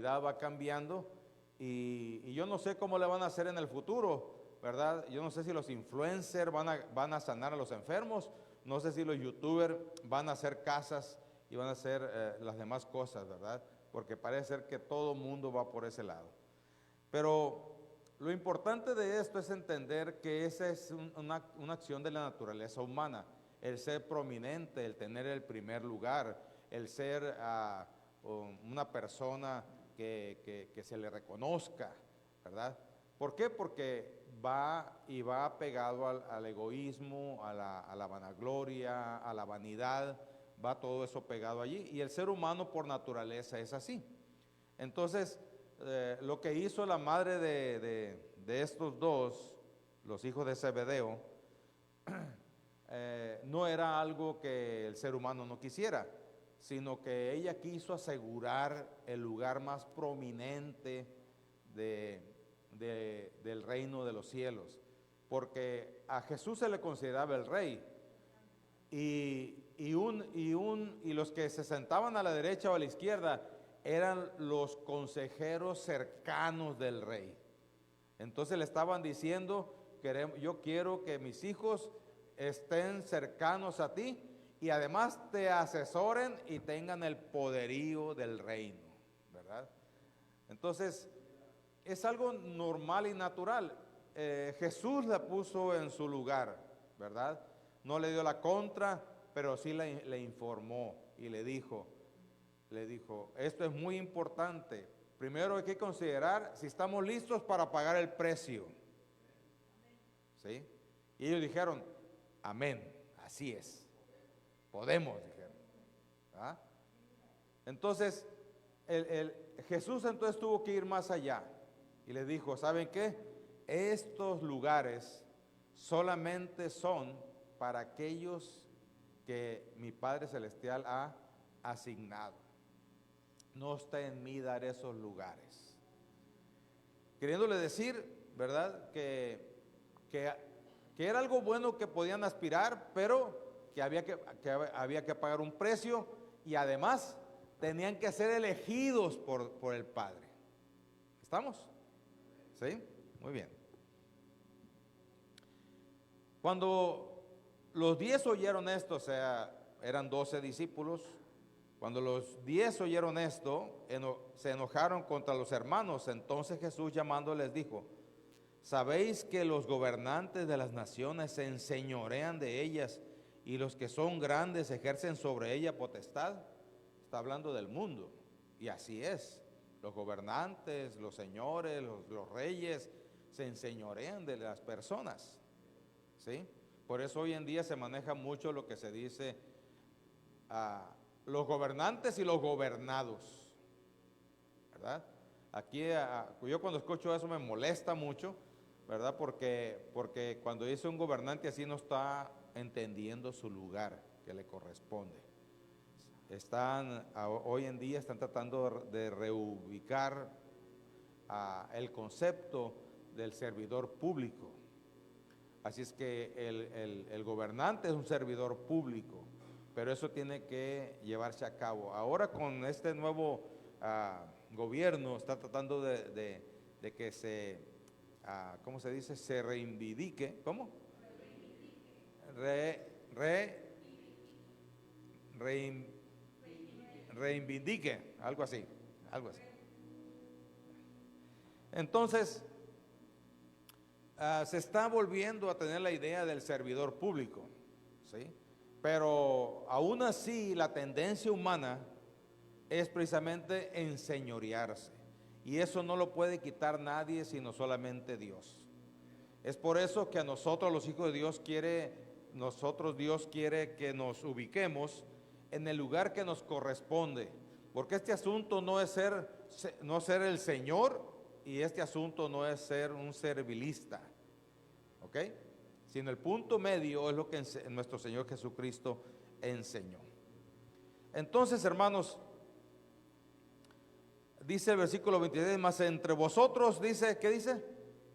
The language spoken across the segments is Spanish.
humanidad va cambiando y yo no sé cómo le van a hacer en el futuro, ¿verdad? Yo no sé si los influencers van a sanar a los enfermos, no sé si los youtubers van a hacer casas y van a hacer las demás cosas, ¿verdad? Porque parece ser que todo el mundo va por ese lado. Pero lo importante de esto es entender que esa es una acción de la naturaleza humana, el ser prominente, el tener el primer lugar, el ser una persona que se le reconozca, ¿verdad? ¿Por qué? Porque va pegado al egoísmo, a la vanagloria, a la vanidad, va todo eso pegado allí. Y el ser humano por naturaleza es así. Entonces, lo que hizo la madre de estos dos, los hijos de Zebedeo, no era algo que el ser humano no quisiera, sino que ella quiso asegurar el lugar más prominente del reino de los cielos, porque a Jesús se le consideraba el rey, y los que se sentaban a la derecha o a la izquierda eran los consejeros cercanos del rey. Entonces le estaban diciendo: yo quiero que mis hijos estén cercanos a ti y además te asesoren y tengan el poderío del reino, ¿verdad? Entonces es algo normal y natural. Jesús la puso en su lugar, ¿verdad? No le dio la contra, pero sí le informó y le dijo, esto es muy importante. Primero hay que considerar si estamos listos para pagar el precio. ¿Sí? Y ellos dijeron: amén, así es, podemos, dijeron. ¿Ah? Entonces, Jesús entonces tuvo que ir más allá y les dijo: ¿saben qué? Estos lugares solamente son para aquellos que mi Padre Celestial ha asignado. No está en mí dar esos lugares. Queriéndole decir, ¿verdad?, que era algo bueno que podían aspirar, pero que había que pagar un precio y además tenían que ser elegidos por el Padre. ¿Estamos? ¿Sí? Muy bien. Cuando los 10 oyeron esto, o sea, eran 12 discípulos, cuando los 10 oyeron esto, se enojaron contra los hermanos. Entonces Jesús, llamándoles, dijo: ¿sabéis que los gobernantes de las naciones se enseñorean de ellas y los que son grandes ejercen sobre ella potestad? Está hablando del mundo, y así es. Los gobernantes, los señores, los reyes se enseñorean de las personas, ¿sí? Por eso hoy en día se maneja mucho lo que se dice los gobernantes y los gobernados, ¿verdad? Aquí yo cuando escucho eso me molesta mucho, ¿verdad? Porque cuando dice un gobernante así no está entendiendo su lugar que le corresponde. Hoy en día están tratando de reubicar el concepto del servidor público. Así es que el gobernante es un servidor público, pero eso tiene que llevarse a cabo. Ahora con este nuevo gobierno está tratando de que ¿cómo se dice? Se reivindique. ¿Cómo? Reivindique, algo así. Entonces, se está volviendo a tener la idea del servidor público, ¿sí? Pero aún así la tendencia humana es precisamente enseñorearse, y eso no lo puede quitar nadie sino solamente Dios. Es por eso que a nosotros los hijos de Dios Dios quiere que nos ubiquemos en el lugar que nos corresponde, porque este asunto no es ser el Señor, y este asunto no es ser un servilista, ¿ok? Sino el punto medio es lo que nuestro Señor Jesucristo enseñó. Entonces, hermanos, dice el versículo 23, más entre vosotros, dice, ¿qué dice?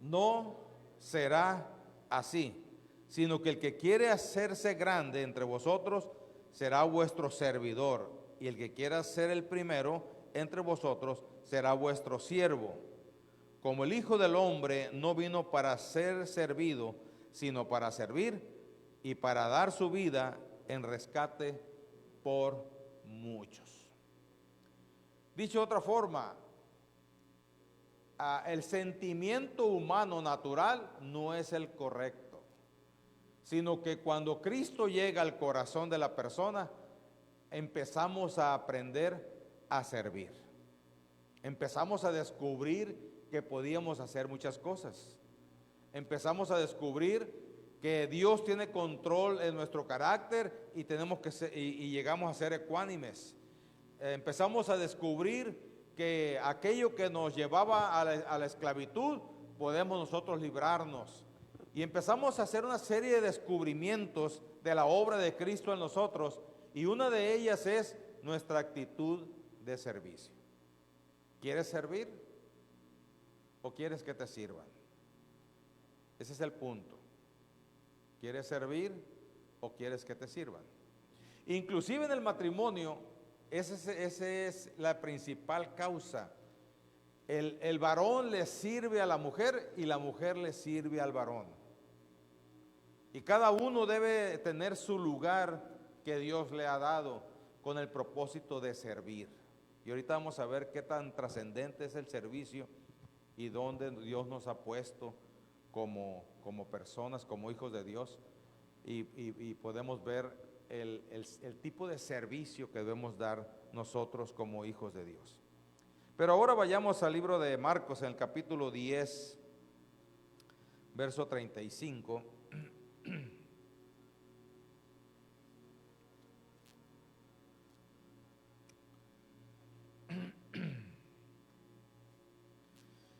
No será así, sino que el que quiere hacerse grande entre vosotros será vuestro servidor, y el que quiera ser el primero entre vosotros será vuestro siervo. Como el Hijo del Hombre no vino para ser servido, sino para servir y para dar su vida en rescate por muchos. Dicho de otra forma, el sentimiento humano natural no es el correcto, sino que cuando Cristo llega al corazón de la persona, empezamos a aprender a servir. Empezamos a descubrir que podíamos hacer muchas cosas. Empezamos a descubrir que Dios tiene control en nuestro carácter y tenemos que ser, y llegamos a ser ecuánimes. Empezamos a descubrir que aquello que nos llevaba a la esclavitud, podemos nosotros librarnos. Y empezamos a hacer una serie de descubrimientos de la obra de Cristo en nosotros, y una de ellas es nuestra actitud de servicio. ¿Quieres servir o quieres que te sirvan? Ese es el punto. ¿Quieres servir o quieres que te sirvan? Inclusive en el matrimonio, esa es la principal causa. El varón le sirve a la mujer y la mujer le sirve al varón. Y cada uno debe tener su lugar que Dios le ha dado con el propósito de servir. Y ahorita vamos a ver qué tan trascendente es el servicio y dónde Dios nos ha puesto como personas, como hijos de Dios. Y podemos ver el tipo de servicio que debemos dar nosotros como hijos de Dios. Pero ahora vayamos al libro de Marcos, en el capítulo 10, verso 35.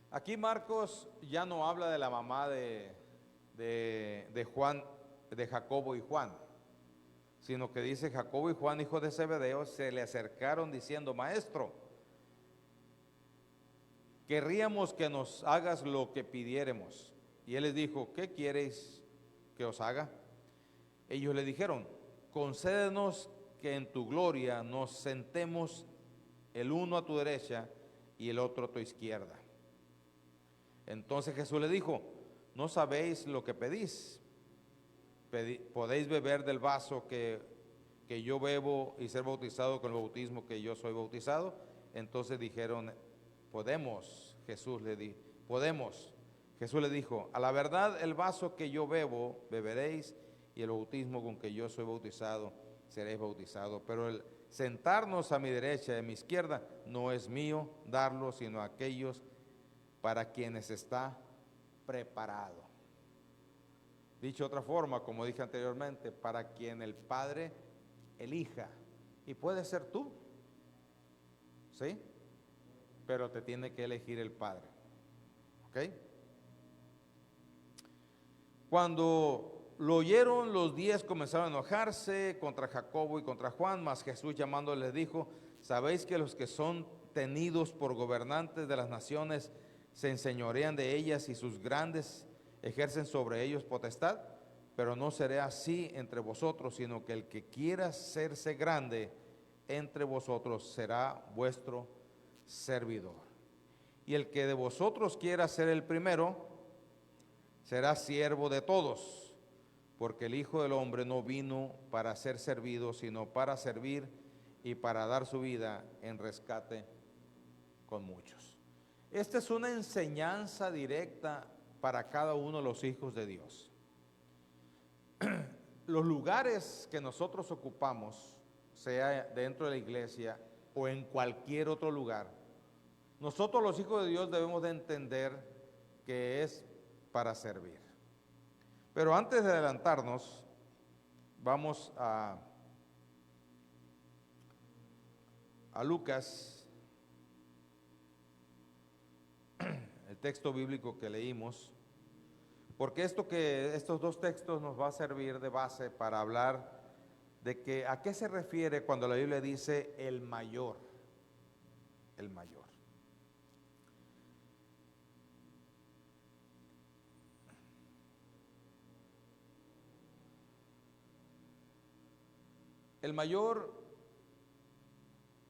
Aquí Marcos ya no habla de la mamá de Juan, de Jacobo y Juan, sino que dice: Jacobo y Juan, hijos de Zebedeo, se le acercaron diciendo: Maestro, querríamos que nos hagas lo que pidiéremos. Y él les dijo: ¿qué quieres que os haga? Ellos le dijeron: concédenos que en tu gloria nos sentemos el uno a tu derecha y el otro a tu izquierda. Entonces Jesús le dijo: ¿no sabéis lo que pedís? ¿Podéis beber del vaso que yo bebo y ser bautizado con el bautismo que yo soy bautizado? Entonces dijeron: podemos. Jesús le dijo: podemos. Jesús le dijo: a la verdad, el vaso que yo bebo, beberéis, y el bautismo con que yo soy bautizado, seréis bautizados. Pero el sentarnos a mi derecha y a mi izquierda no es mío darlo, sino a aquellos para quienes está preparado. Dicho de otra forma, como dije anteriormente, para quien el Padre elija. Y puede ser tú, ¿sí? Pero te tiene que elegir el Padre. ¿Ok? Cuando lo oyeron, los 10 comenzaron a enojarse contra Jacobo y contra Juan, mas Jesús llamándoles les dijo: ¿sabéis que los que son tenidos por gobernantes de las naciones se enseñorean de ellas y sus grandes ejercen sobre ellos potestad? Pero no será así entre vosotros, sino que el que quiera hacerse grande entre vosotros será vuestro servidor. Y el que de vosotros quiera ser el primero será siervo de todos, porque el Hijo del Hombre no vino para ser servido, sino para servir y para dar su vida en rescate con muchos. Esta es una enseñanza directa para cada uno de los hijos de Dios. Los lugares que nosotros ocupamos, sea dentro de la iglesia o en cualquier otro lugar, nosotros los hijos de Dios debemos de entender que es para servir. Pero antes de adelantarnos, vamos a Lucas, el texto bíblico que leímos, porque estos dos textos nos va a servir de base para hablar de que a qué se refiere cuando la Biblia dice el mayor. El mayor. El mayor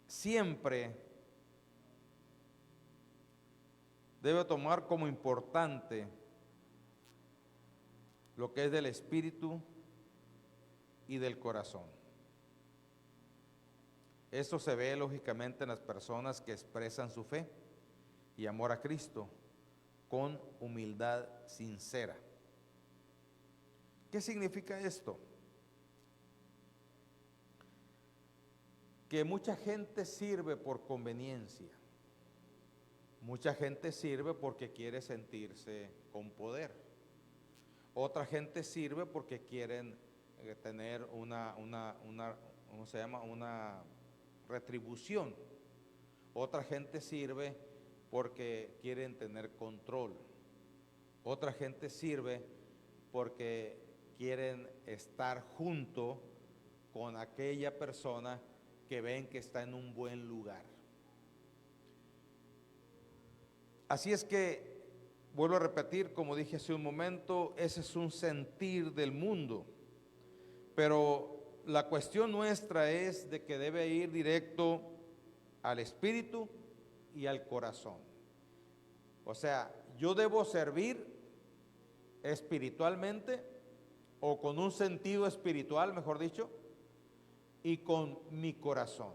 siempre debe tomar como importante lo que es del espíritu y del corazón. Esto se ve lógicamente en las personas que expresan su fe y amor a Cristo con humildad sincera. ¿Qué significa esto? Que mucha gente sirve por conveniencia. Mucha gente sirve porque quiere sentirse con poder. Otra gente sirve porque quieren tener ¿cómo se llama? Una retribución. Otra gente sirve porque quieren tener control. Otra gente sirve porque quieren estar junto con aquella persona que ven que está en un buen lugar. Así es que, vuelvo a repetir, como dije hace un momento, ese es un sentir del mundo. Pero la cuestión nuestra es de que debe ir directo al espíritu y al corazón. O sea, yo debo servir espiritualmente o con un sentido espiritual, mejor dicho, y con mi corazón.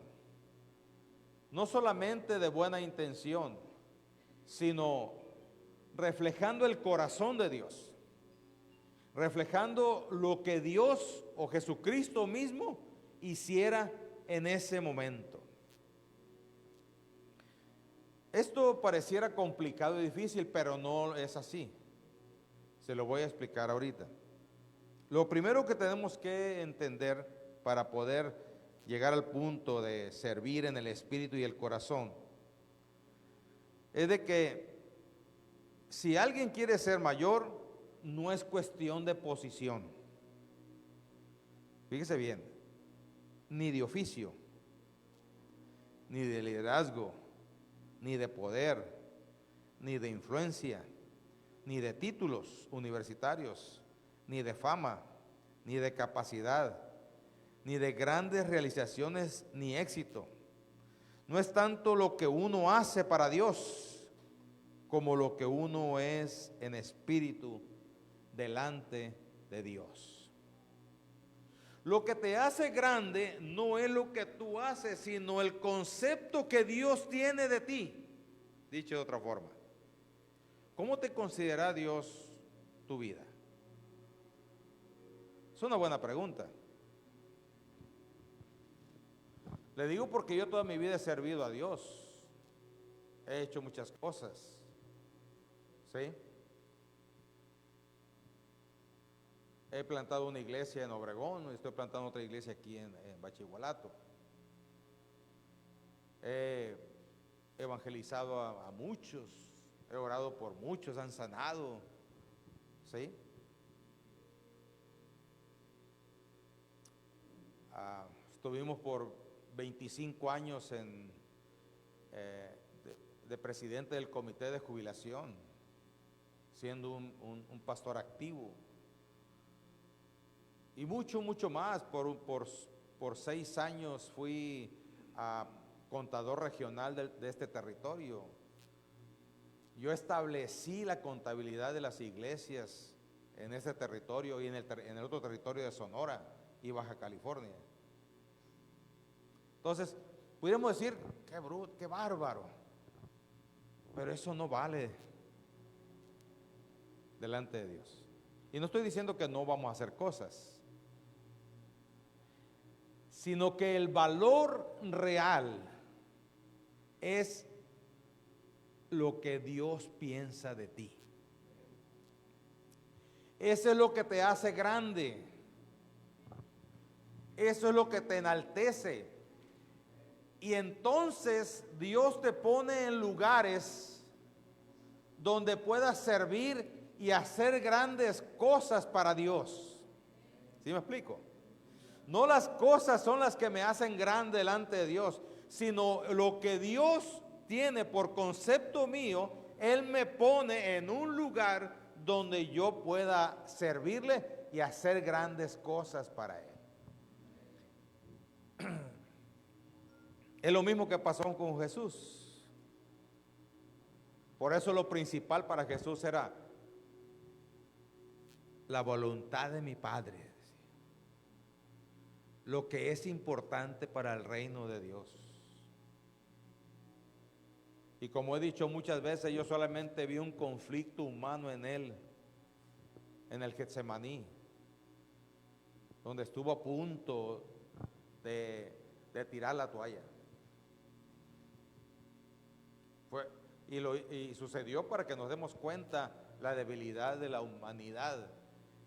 No solamente de buena intención, sino reflejando el corazón de Dios, reflejando lo que Dios o Jesucristo mismo hiciera en ese momento. Esto pareciera complicado y difícil, pero no es así. Se lo voy a explicar ahorita. Lo primero que tenemos que entender para poder llegar al punto de servir en el espíritu y el corazón es de que si alguien quiere ser mayor, no es cuestión de posición. Fíjese bien, ni de oficio, ni de liderazgo, ni de poder, ni de influencia, ni de títulos universitarios, ni de fama, ni de capacidad, ni de grandes realizaciones, ni éxito. No es tanto lo que uno hace para Dios, como lo que uno es en espíritu delante de Dios. Lo que te hace grande no es lo que tú haces, sino el concepto que Dios tiene de ti. Dicho de otra forma, ¿cómo te considera Dios tu vida? Es una buena pregunta. Le digo porque yo toda mi vida he servido a Dios. He hecho muchas cosas. ¿Sí? He plantado una iglesia en Obregón, estoy plantando otra iglesia aquí en Bachigualato. He evangelizado a muchos, he orado por muchos, han sanado. ¿Sí? Estuvimos por 25 años de presidente del comité de jubilación, siendo un pastor activo. Y mucho más. Por 6 años fui contador regional de este territorio. Yo establecí la contabilidad de las iglesias en este territorio y en el otro territorio de Sonora y Baja California. Entonces, pudiéramos decir, qué bruto, qué bárbaro. Pero eso no vale delante de Dios. Y no estoy diciendo que no vamos a hacer cosas, sino que el valor real es lo que Dios piensa de ti. Eso es lo que te hace grande. Eso es lo que te enaltece. Y entonces Dios te pone en lugares donde puedas servir y hacer grandes cosas para Dios. ¿Sí me explico? No las cosas son las que me hacen grande delante de Dios, sino lo que Dios tiene por concepto mío. Él me pone en un lugar donde yo pueda servirle y hacer grandes cosas para Él. Es lo mismo que pasó con Jesús. Por eso lo principal para Jesús era la voluntad de mi Padre, decía. Lo que es importante para el reino de Dios. Y como he dicho muchas veces, yo solamente vi un conflicto humano en él, en el Getsemaní, donde estuvo a punto de tirar la toalla. Y sucedió para que nos demos cuenta la debilidad de la humanidad,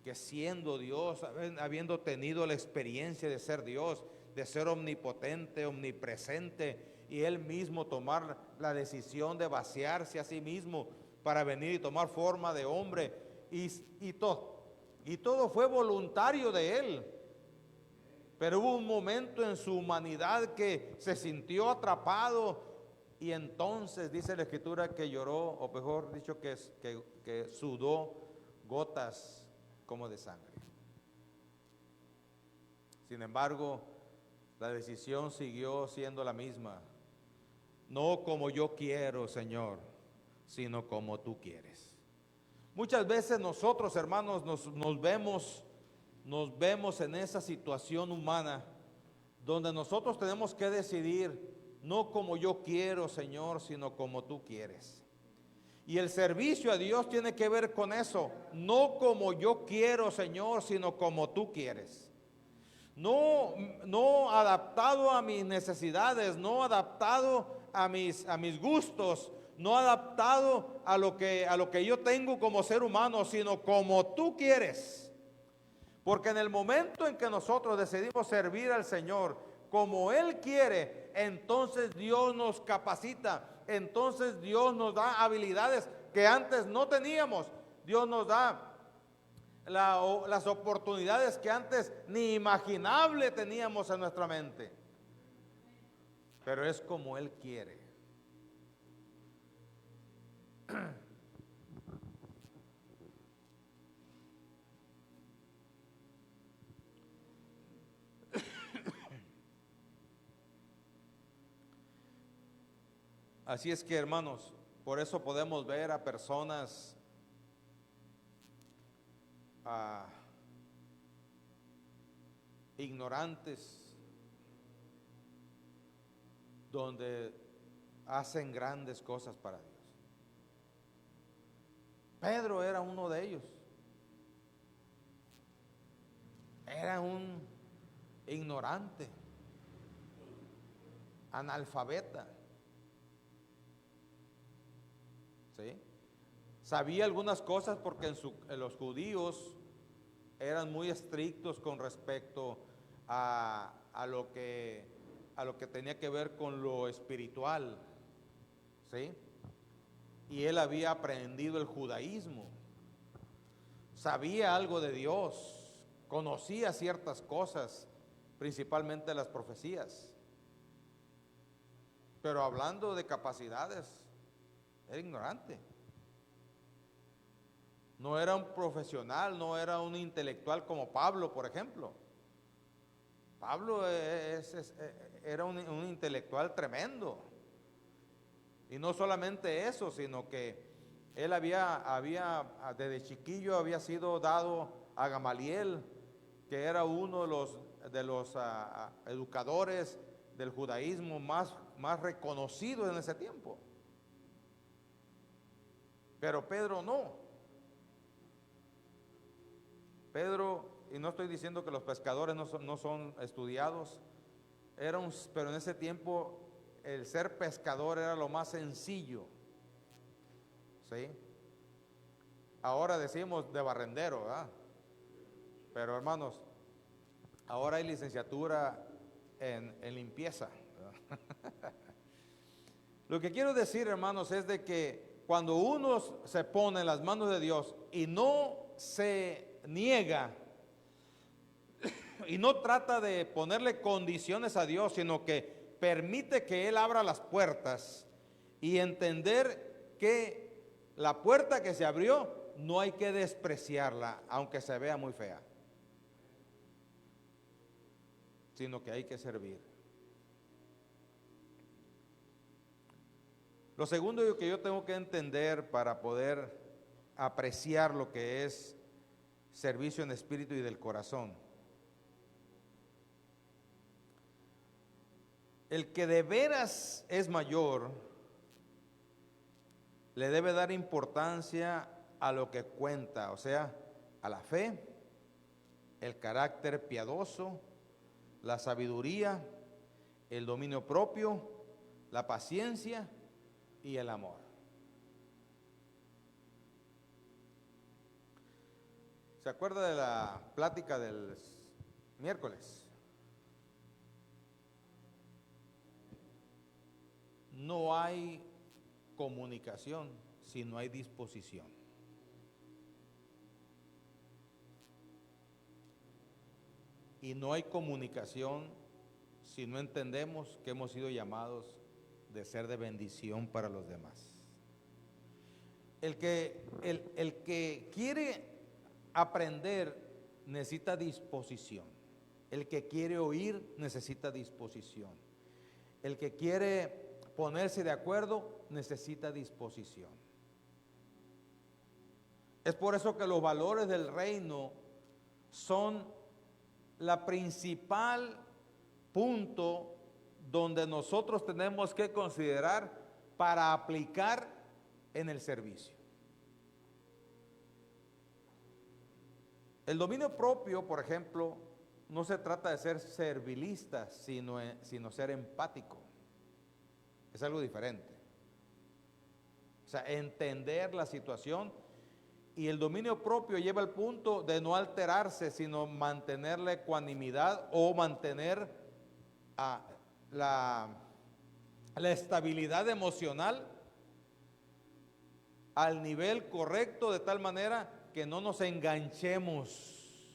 que siendo Dios, habiendo tenido la experiencia de ser Dios, de ser omnipotente, omnipresente, y Él mismo tomar la decisión de vaciarse a sí mismo para venir y tomar forma de hombre, y todo fue voluntario de Él. Pero hubo un momento en su humanidad que se sintió atrapado, y entonces dice la Escritura que lloró, o mejor dicho, que sudó gotas como de sangre. Sin embargo, la decisión siguió siendo la misma. No como yo quiero, Señor, sino como tú quieres. Muchas veces nosotros, hermanos, nos vemos en esa situación humana donde nosotros tenemos que decidir, no como yo quiero, Señor, sino como tú quieres. Y el servicio a Dios tiene que ver con eso, no como yo quiero, Señor, sino como tú quieres. No adaptado a mis necesidades, no adaptado a mis gustos, no adaptado a lo que yo tengo como ser humano, sino como tú quieres. Porque en el momento en que nosotros decidimos servir al Señor como Él quiere, entonces Dios nos capacita, entonces Dios nos da habilidades que antes no teníamos. Dios nos da las oportunidades que antes ni imaginable teníamos en nuestra mente. Pero es como Él quiere. Así es que, hermanos, por eso podemos ver a personas ignorantes, donde hacen grandes cosas para Dios. Pedro era uno de ellos. Era un ignorante, analfabeta. ¿Sí? Sabía algunas cosas porque en los judíos eran muy estrictos con respecto a lo que tenía que ver con lo espiritual. ¿Sí? Y él había aprendido el judaísmo. Sabía algo de Dios, conocía ciertas cosas, principalmente las profecías. Pero hablando de capacidades, era ignorante. No era un profesional, no era un intelectual como Pablo, por ejemplo. Pablo era un intelectual tremendo. Y no solamente eso, sino que él había desde chiquillo había sido dado a Gamaliel, que era uno de los educadores del judaísmo más reconocidos en ese tiempo. Pero Pedro no. Pedro, y no estoy diciendo que los pescadores no son estudiados, pero en ese tiempo el ser pescador era lo más sencillo. ¿Sí? Ahora decimos de barrendero, ¿verdad? Pero hermanos, ahora hay licenciatura en limpieza. Lo que quiero decir, hermanos, es de que cuando uno se pone en las manos de Dios y no se niega y no trata de ponerle condiciones a Dios, sino que permite que Él abra las puertas y entender que la puerta que se abrió no hay que despreciarla, aunque se vea muy fea, sino que hay que servir. Lo segundo que yo tengo que entender para poder apreciar lo que es servicio en espíritu y del corazón. El que de veras es mayor le debe dar importancia a lo que cuenta, o sea, a la fe, el carácter piadoso, la sabiduría, el dominio propio, la paciencia y el amor. ¿Se acuerda de la plática del miércoles? No hay comunicación si no hay disposición. Y no hay comunicación si no entendemos que hemos sido llamados de ser de bendición para los demás. El que quiere aprender necesita disposición. El que quiere oír necesita disposición. El que quiere ponerse de acuerdo necesita disposición. Es por eso que los valores del reino son la principal punto donde nosotros tenemos que considerar para aplicar en el servicio. El dominio propio, por ejemplo, no se trata de ser servilista, sino ser empático. Es algo diferente. O sea, entender la situación, y el dominio propio lleva al punto de no alterarse, sino mantener la ecuanimidad o mantener la estabilidad emocional al nivel correcto, de tal manera que no nos enganchemos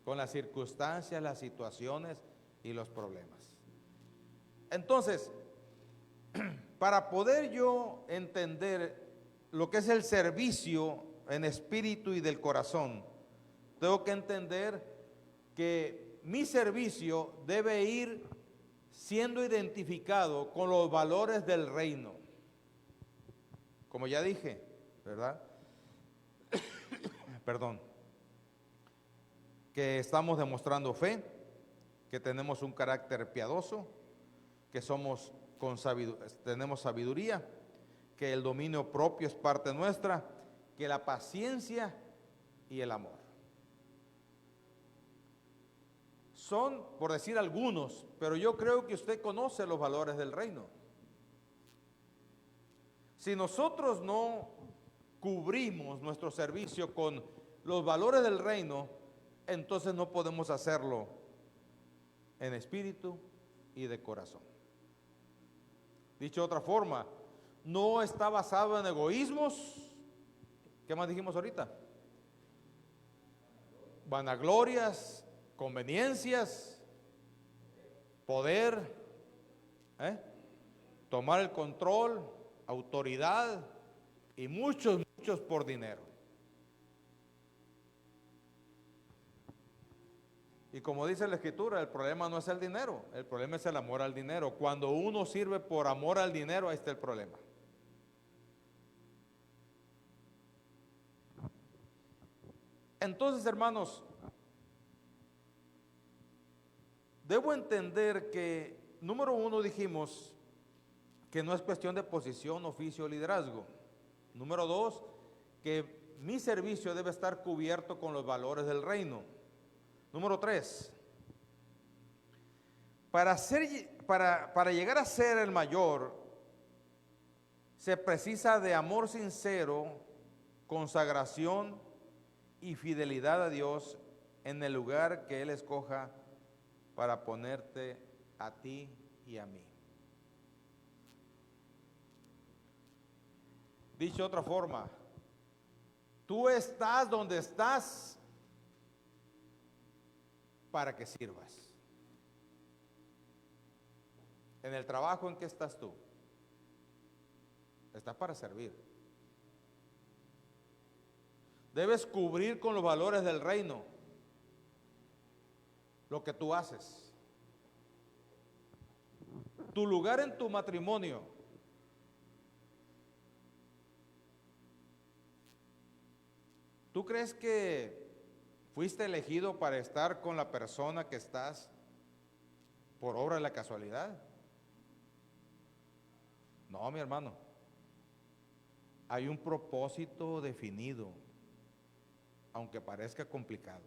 con las circunstancias, las situaciones y los problemas. Entonces, para poder yo entender lo que es el servicio en espíritu y del corazón, tengo que entender que mi servicio debe ir siendo identificado con los valores del reino. Como ya dije, ¿verdad? Perdón. Que estamos demostrando fe, que tenemos un carácter piadoso, que tenemos sabiduría, que el dominio propio es parte nuestra, que la paciencia y el amor. Son, por decir algunos, pero yo creo que usted conoce los valores del reino. Si nosotros no cubrimos nuestro servicio con los valores del reino, entonces no podemos hacerlo en espíritu y de corazón. Dicho de otra forma, no está basado en egoísmos. ¿Qué más dijimos ahorita? Vanaglorias, conveniencias, poder, tomar el control, autoridad y muchos por dinero. Y como dice la Escritura, el problema no es el dinero, el problema es el amor al dinero. Cuando uno sirve por amor al dinero, ahí está el problema. Entonces, hermanos, debo entender que, número uno, dijimos que no es cuestión de posición, oficio o liderazgo. Número dos, que mi servicio debe estar cubierto con los valores del reino. Número tres, para llegar a ser el mayor, se precisa de amor sincero, consagración y fidelidad a Dios en el lugar que Él escoja para ponerte a ti y a mí. Dicho de otra forma, tú estás donde estás para que sirvas. En el trabajo en que estás tú, estás para servir. Debes cubrir con los valores del reino lo que tú haces. Tu lugar en tu matrimonio, ¿Tú crees que fuiste elegido para estar con la persona que estás por obra de la casualidad? No, mi hermano. Hay un propósito definido, aunque parezca complicado.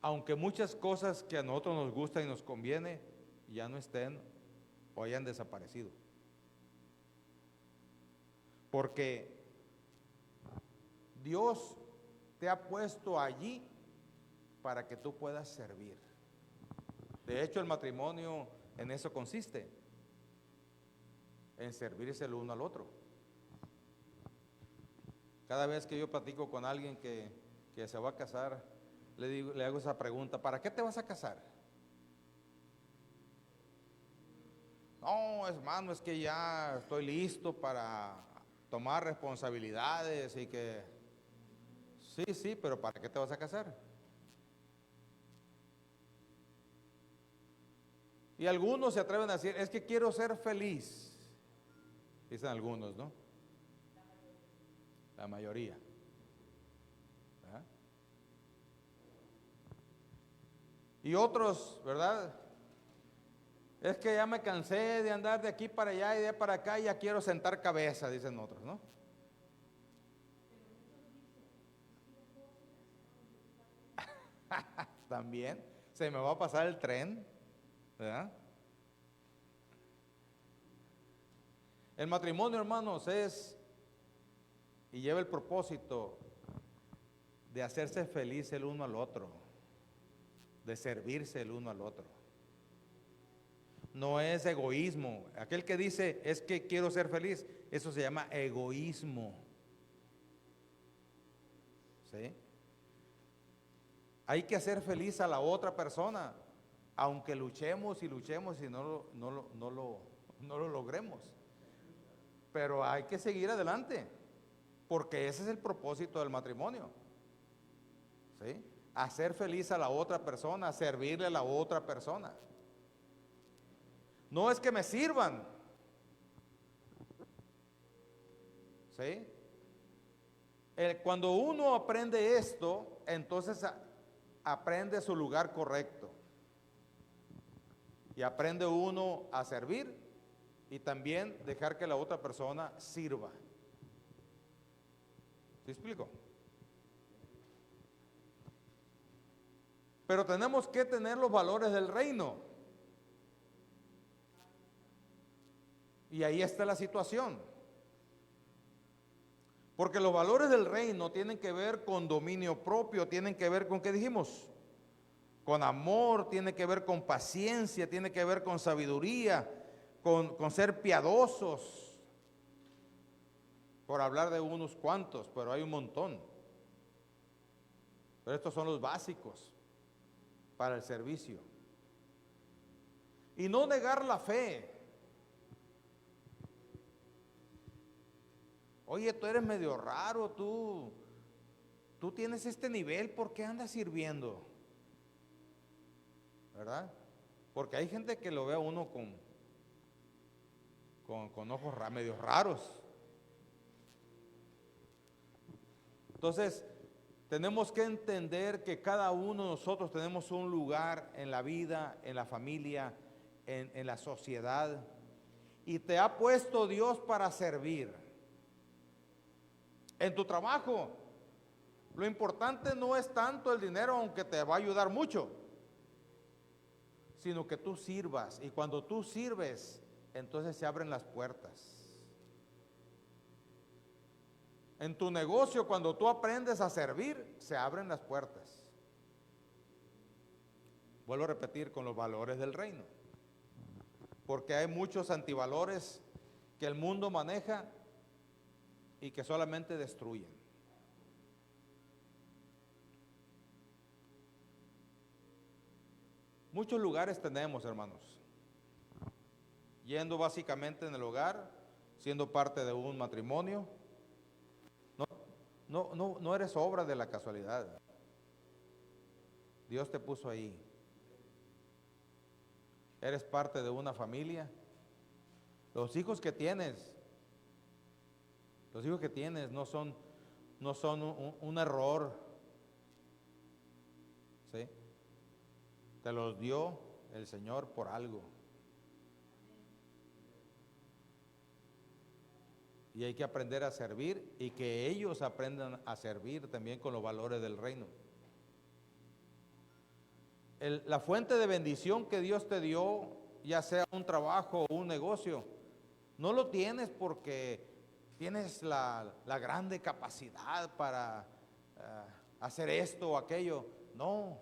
Aunque muchas cosas que a nosotros nos gusta y nos conviene ya no estén o hayan desaparecido. Porque Dios te ha puesto allí para que tú puedas servir. De hecho, el matrimonio en eso consiste, en servirse el uno al otro. Cada vez que yo platico con alguien que se va a casar, le hago esa pregunta: ¿para qué te vas a casar? No, hermano, es que ya estoy listo para tomar responsabilidades y que... Sí, pero ¿para qué te vas a casar? Y algunos se atreven a decir: es que quiero ser feliz. Dicen algunos, ¿no? La mayoría. ¿Verdad? Y otros, ¿verdad? Es que ya me cansé de andar de aquí para allá y de para acá y ya quiero sentar cabeza, dicen otros, ¿no? También se me va a pasar el tren, ¿verdad? El matrimonio, hermanos, es y lleva el propósito de hacerse feliz el uno al otro, de servirse el uno al otro. No es egoísmo. Aquel que dice es que quiero ser feliz, eso se llama egoísmo. ¿Sí? Hay que hacer feliz a la otra persona, aunque luchemos y no lo logremos. Pero hay que seguir adelante, porque ese es el propósito del matrimonio. ¿Sí? Hacer feliz a la otra persona, servirle a la otra persona. No es que me sirvan. ¿Sí? Cuando uno aprende esto, entonces aprende su lugar correcto. Y aprende uno a servir y también dejar que la otra persona sirva. ¿Sí explico? Pero tenemos que tener los valores del reino. Y ahí está la situación. Porque los valores del reino tienen que ver con dominio propio, tienen que ver con, ¿qué dijimos? Con amor, tiene que ver con paciencia, tiene que ver con sabiduría, con ser piadosos. Por hablar de unos cuantos, pero hay un montón. Pero estos son los básicos para el servicio. Y no negar la fe. Oye, tú eres medio raro, tú tienes este nivel, ¿por qué andas sirviendo? ¿Verdad? Porque hay gente que lo ve a uno con ojos medio raros. Entonces, tenemos que entender que cada uno de nosotros tenemos un lugar en la vida, en la familia, en la sociedad. Y te ha puesto Dios para servir. En tu trabajo, lo importante no es tanto el dinero, aunque te va a ayudar mucho, sino que tú sirvas. Y cuando tú sirves, entonces se abren las puertas. En tu negocio, cuando tú aprendes a servir, se abren las puertas. Vuelvo a repetir, con los valores del reino. Porque hay muchos antivalores que el mundo maneja y que solamente destruyen. Muchos lugares tenemos, hermanos, yendo básicamente en el hogar, siendo parte de un matrimonio. No eres obra de la casualidad. Dios te puso ahí. Eres parte de una familia. Los hijos que tienes Los hijos que tienes no son un error, ¿sí? Te los dio el Señor por algo. Y hay que aprender a servir y que ellos aprendan a servir también con los valores del reino. La fuente de bendición que Dios te dio, ya sea un trabajo o un negocio, no lo tienes porque tienes la grande capacidad para hacer esto o aquello. No,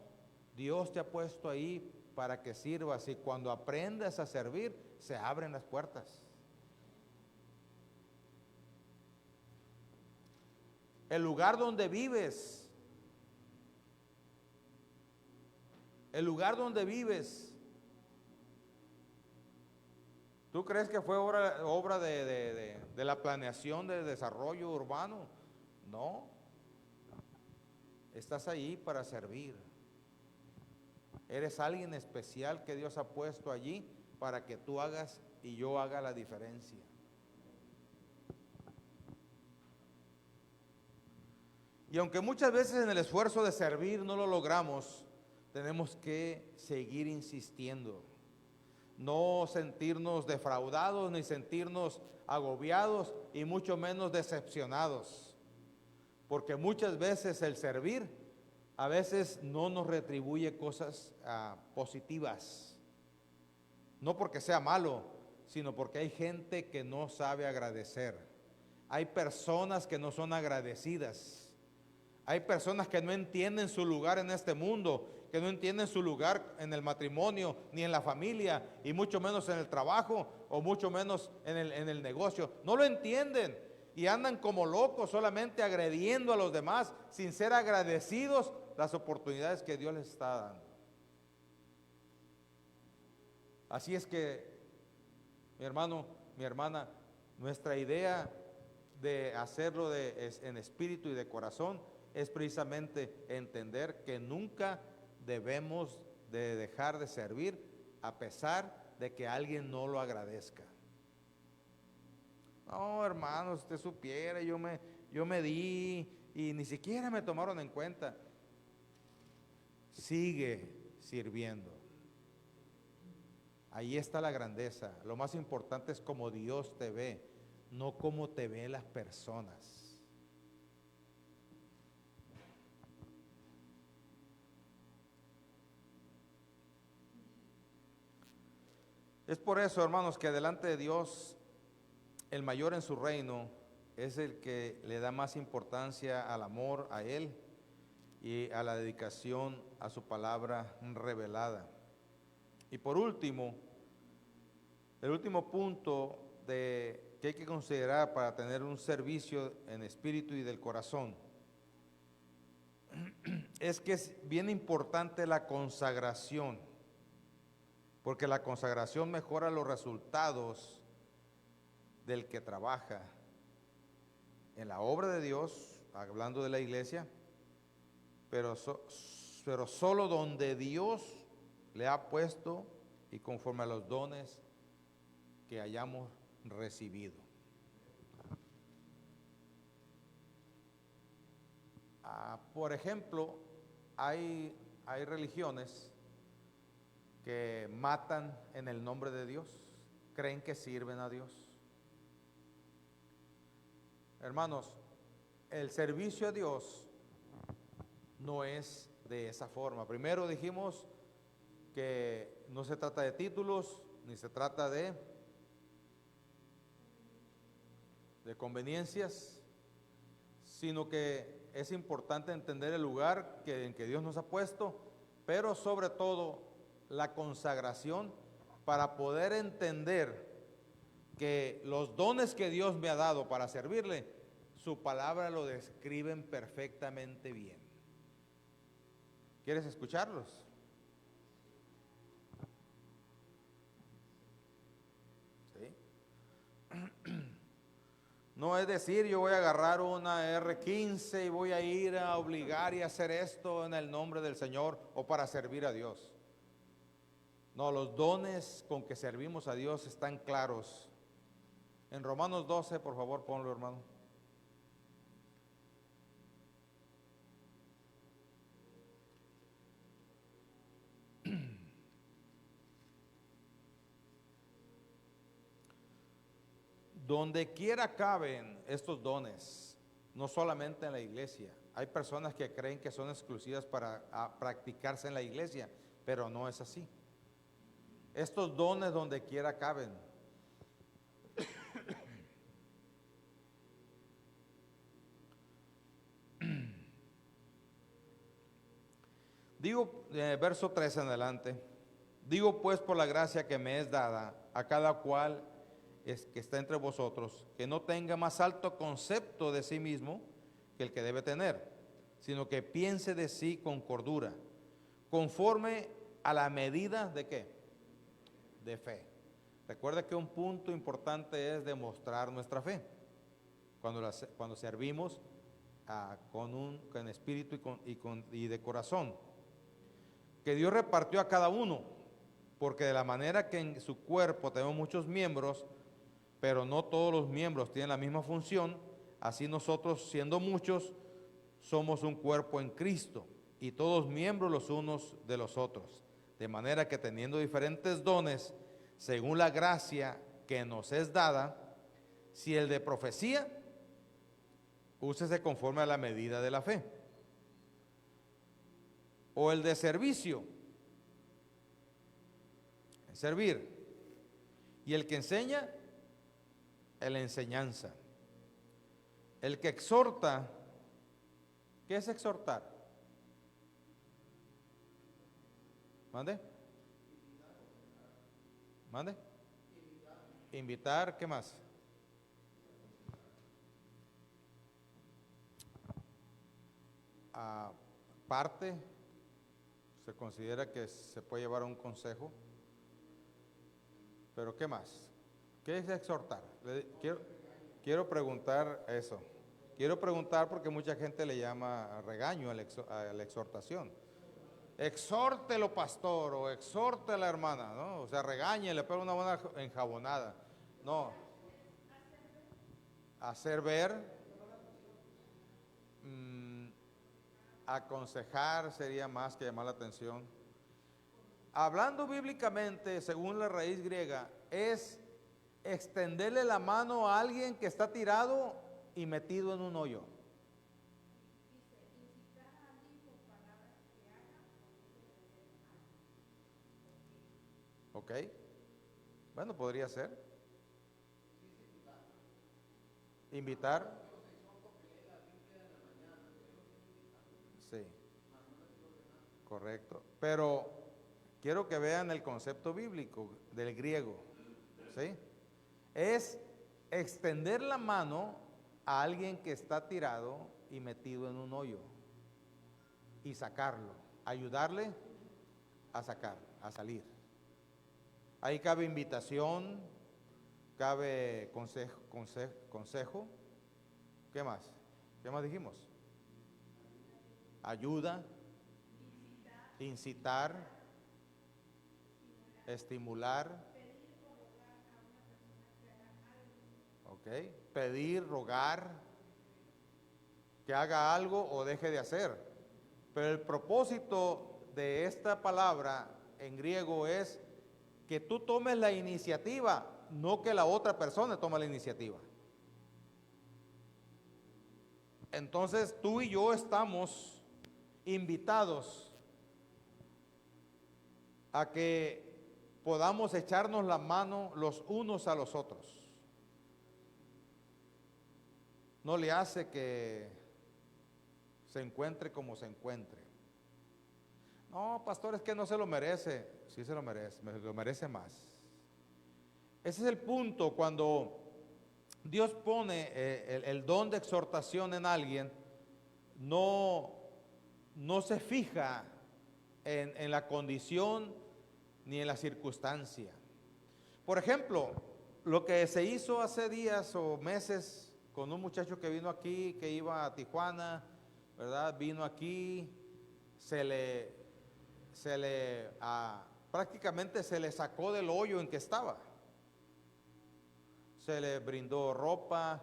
Dios te ha puesto ahí para que sirvas, y cuando aprendas a servir, se abren las puertas. El lugar donde vives, ¿tú crees que fue obra de la planeación de desarrollo urbano? No, estás ahí para servir. Eres alguien especial que Dios ha puesto allí para que tú hagas y yo haga la diferencia. Y aunque muchas veces en el esfuerzo de servir no lo logramos, tenemos que seguir insistiendo. No sentirnos defraudados, ni sentirnos agobiados, y mucho menos decepcionados. Porque muchas veces el servir, a veces no nos retribuye cosas positivas. No porque sea malo, sino porque hay gente que no sabe agradecer. Hay personas que no son agradecidas. Hay personas que no entienden su lugar en este mundo, que no entienden su lugar en el matrimonio, ni en la familia, y mucho menos en el trabajo, o mucho menos en el negocio. No lo entienden y andan como locos, solamente agrediendo a los demás, sin ser agradecidos las oportunidades que Dios les está dando. Así es que, mi hermano, mi hermana, nuestra idea de hacerlo en espíritu y de corazón es precisamente entender que nunca debemos de dejar de servir a pesar de que alguien no lo agradezca. No, hermano, si usted supiera, yo me di y ni siquiera me tomaron en cuenta. Sigue sirviendo. Ahí está la grandeza. Lo más importante es cómo Dios te ve, no cómo te ven las personas. Es por eso, hermanos, que delante de Dios, el mayor en su reino es el que le da más importancia al amor a Él y a la dedicación a su palabra revelada. Y por último, el último punto que hay que considerar para tener un servicio en espíritu y del corazón es que es bien importante la consagración, porque la consagración mejora los resultados del que trabaja en la obra de Dios, hablando de la iglesia, pero solo donde Dios le ha puesto y conforme a los dones que hayamos recibido. Por ejemplo, hay religiones que matan en el nombre de Dios, creen que sirven a Dios. Hermanos, el servicio a Dios no es de esa forma. Primero dijimos que no se trata de títulos, ni se trata de conveniencias, sino que es importante entender el lugar en que Dios nos ha puesto, pero sobre todo la consagración, para poder entender que los dones que Dios me ha dado para servirle, su palabra lo describen perfectamente bien. ¿Quieres escucharlos? ¿Sí? No es decir, yo voy a agarrar una R15 y voy a ir a obligar y hacer esto en el nombre del Señor o para servir a Dios. No, los dones con que servimos a Dios están claros. En Romanos 12, por favor, ponlo, hermano. donde quiera caben estos dones, no solamente en la iglesia. Hay personas que creen que son exclusivas para practicarse en la iglesia, pero no es así. Estos dones donde quiera caben. Digo, verso 3 en adelante, digo pues por la gracia que me es dada a cada cual que está entre vosotros, que no tenga más alto concepto de sí mismo que el que debe tener, sino que piense de sí con cordura, conforme a la medida de ¿qué? De fe. Recuerda que un punto importante es demostrar nuestra fe, cuando servimos con espíritu y de corazón, que Dios repartió a cada uno, porque de la manera que en su cuerpo tenemos muchos miembros, pero no todos los miembros tienen la misma función, así nosotros, siendo muchos, somos un cuerpo en Cristo, y todos miembros los unos de los otros, de manera que teniendo diferentes dones, según la gracia que nos es dada, si el de profecía, úsese conforme a la medida de la fe, o el de servicio, servir, y el que enseña, la enseñanza, el que exhorta. ¿Qué es exhortar? ¿Mande? ¿Mande? Invitar, ¿qué más? Aparte, se considera que se puede llevar a un consejo, pero ¿qué más? ¿Qué es exhortar? Quiero preguntar eso. Quiero preguntar porque mucha gente le llama regaño a la exhortación. Exhórtelo, pastor, o exhorte a la hermana, ¿no? O sea, regañe, le pega una buena enjabonada. No. Hacer ver, aconsejar sería más que llamar la atención. Hablando bíblicamente, según la raíz griega, es extenderle la mano a alguien que está tirado y metido en un hoyo. ¿Ok? Bueno, podría ser. Invitar. Sí, correcto. Pero quiero que vean el concepto bíblico del griego. ¿Sí? Es extender la mano a alguien que está tirado y metido en un hoyo y sacarlo, ayudarle a sacar, a salir. Ahí cabe invitación, cabe consejo. ¿Qué más? ¿Qué más dijimos? Ayuda, incitar, estimular. ¿Ok? Pedir, rogar, que haga algo o deje de hacer. Pero el propósito de esta palabra en griego es que tú tomes la iniciativa, no que la otra persona tome la iniciativa. Entonces tú y yo estamos invitados a que podamos echarnos la mano los unos a los otros. No le hace que se encuentre como se encuentre. No, pastor, es que no se lo merece. Sí se lo merece, lo merece más. Ese es el punto cuando Dios pone el don de exhortación en alguien, no se fija en la condición ni en la circunstancia. Por ejemplo, lo que se hizo hace días o meses con un muchacho que vino aquí, que iba a Tijuana, ¿verdad? Vino aquí, prácticamente se le sacó del hoyo en que estaba. Se le brindó ropa,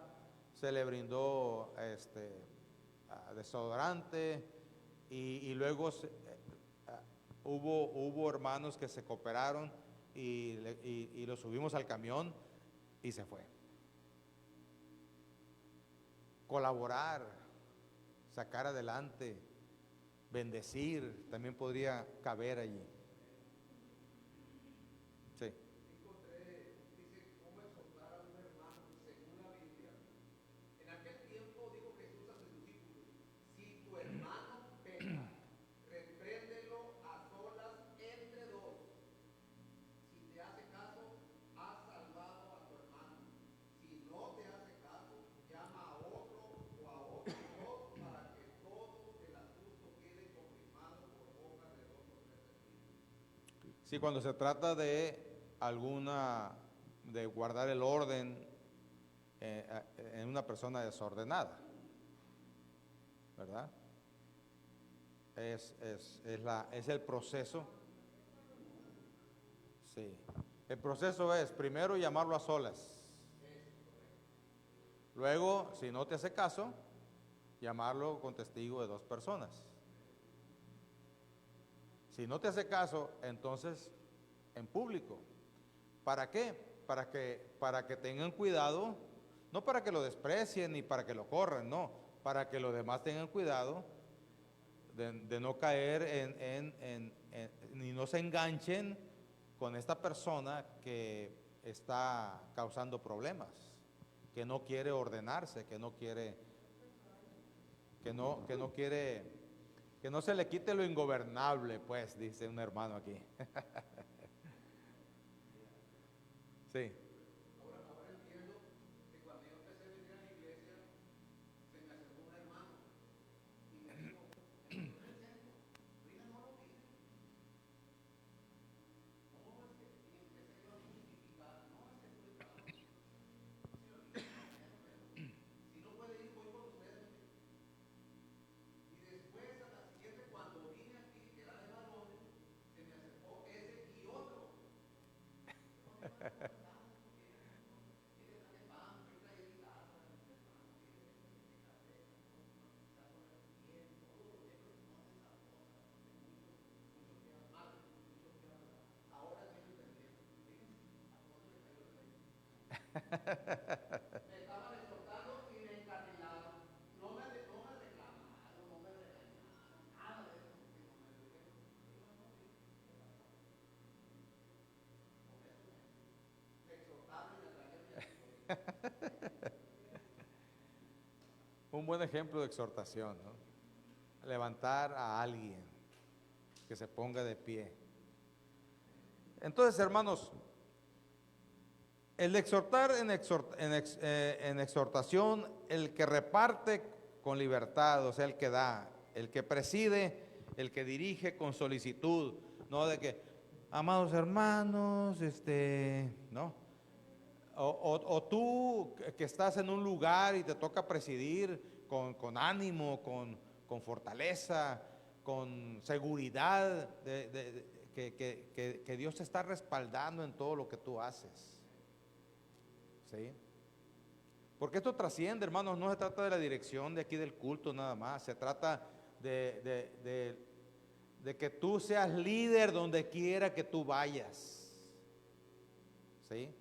se le brindó desodorante y luego hubo hermanos que se cooperaron y lo subimos al camión y se fue. colaborar, sacar adelante, bendecir, también podría caber allí. Sí. Sí, cuando se trata de de guardar el orden en una persona desordenada, ¿verdad? Es el proceso. Sí. El proceso es primero llamarlo a solas. Luego, si no te hace caso, llamarlo con testigo de 2 personas. Si no te hace caso, entonces en público. ¿Para qué? Para que tengan cuidado, no para que lo desprecien ni para que lo corran, no, para que los demás tengan cuidado de no caer ni no se enganchen con esta persona que está causando problemas, que no quiere ordenarse, que no quiere, que no se le quite lo ingobernable, pues, dice un hermano aquí. Sí. Un buen ejemplo de exhortación, ¿no? Levantar a alguien que se ponga de pie. Entonces, hermanos, el exhortar en exhortación, el que reparte con libertad, o sea, el que da, el que preside, el que dirige con solicitud, no de que, amados hermanos, ¿no? O tú que estás en un lugar y te toca presidir con ánimo, con fortaleza, con seguridad, que Dios te está respaldando en todo lo que tú haces. ¿Sí? Porque esto trasciende, hermanos, no se trata de la dirección de aquí del culto nada más, se trata de que tú seas líder donde quiera que tú vayas. ¿Sí?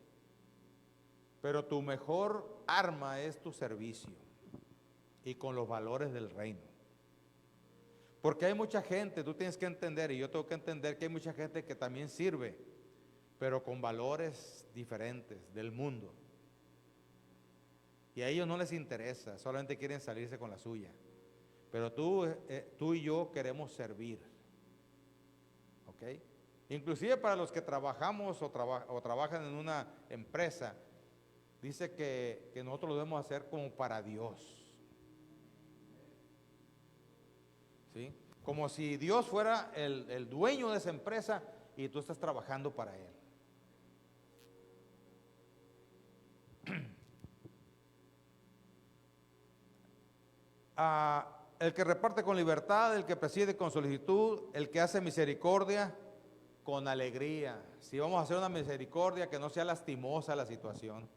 Pero tu mejor arma es tu servicio y con los valores del reino. Porque hay mucha gente, tú tienes que entender, y yo tengo que entender que hay mucha gente que también sirve, pero con valores diferentes del mundo. Y a ellos no les interesa, solamente quieren salirse con la suya. Pero tú y yo queremos servir. ¿Ok? Inclusive para los que trabajamos o trabajan en una empresa, dice que nosotros lo debemos hacer como para Dios. ¿Sí? Como si Dios fuera el dueño de esa empresa y tú estás trabajando para Él. El que reparte con libertad, el que preside con solicitud, el que hace misericordia con alegría. Si vamos a hacer una misericordia, que no sea lastimosa la situación.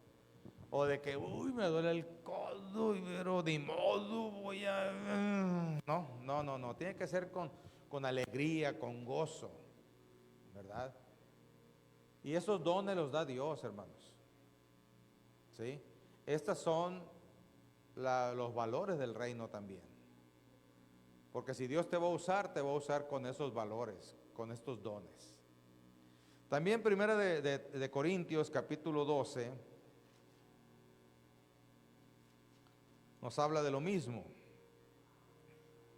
O de que, uy, me duele el codo, pero de modo voy a... No. Tiene que ser con alegría, con gozo, ¿verdad? Y esos dones los da Dios, hermanos. ¿Sí? Estas son los valores del reino también. Porque si Dios te va a usar con esos valores, con estos dones. También primera de Corintios capítulo 12 nos habla de lo mismo,